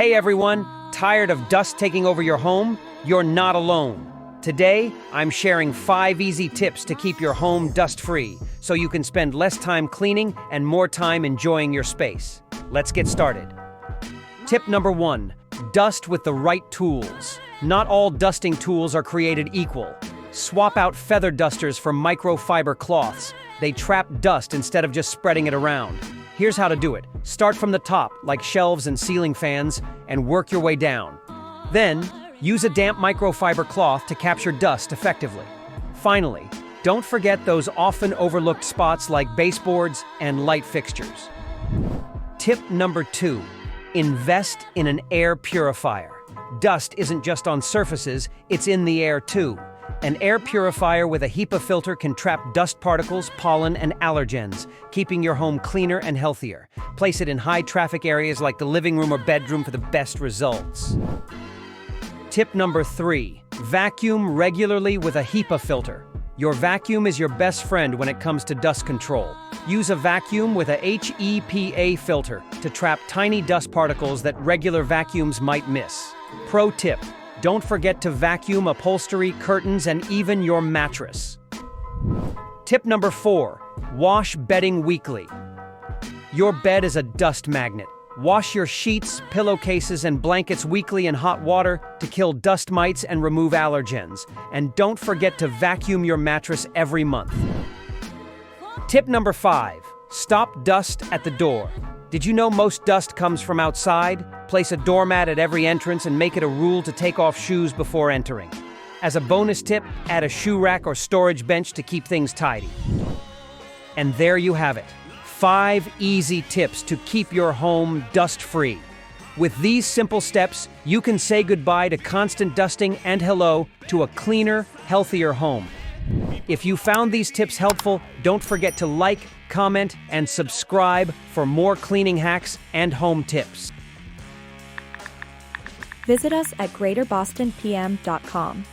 Hey everyone, tired of dust taking over your home? You're not alone. Today, I'm sharing 5 easy tips to keep your home dust-free, so you can spend less time cleaning and more time enjoying your space. Let's get started. Tip number 1, dust with the right tools. Not all dusting tools are created equal. Swap out feather dusters for microfiber cloths. They trap dust instead of just spreading it around. Here's how to do it. Start from the top, like shelves and ceiling fans, and work your way down. Then, use a damp microfiber cloth to capture dust effectively. Finally, don't forget those often overlooked spots like baseboards and light fixtures. Tip number 2, invest in an air purifier. Dust isn't just on surfaces, it's in the air too. An air purifier with a HEPA filter can trap dust particles, pollen, and allergens, keeping your home cleaner and healthier. Place it in high-traffic areas like the living room or bedroom for the best results. Tip number 3, vacuum regularly with a HEPA filter. Your vacuum is your best friend when it comes to dust control. Use a vacuum with a HEPA filter to trap tiny dust particles that regular vacuums might miss. Pro tip: don't forget to vacuum upholstery, curtains, and even your mattress. Tip number 4, wash bedding weekly. Your bed is a dust magnet. Wash your sheets, pillowcases, and blankets weekly in hot water to kill dust mites and remove allergens. And don't forget to vacuum your mattress every month. Tip number 5, stop dust at the door. Did you know most dust comes from outside? Place a doormat at every entrance and make it a rule to take off shoes before entering. As a bonus tip, add a shoe rack or storage bench to keep things tidy. And there you have it, 5 easy tips to keep your home dust-free. With these simple steps, you can say goodbye to constant dusting and hello to a cleaner, healthier home. If you found these tips helpful, don't forget to like, comment, and subscribe for more cleaning hacks and home tips. Visit us at greaterbostonpm.com.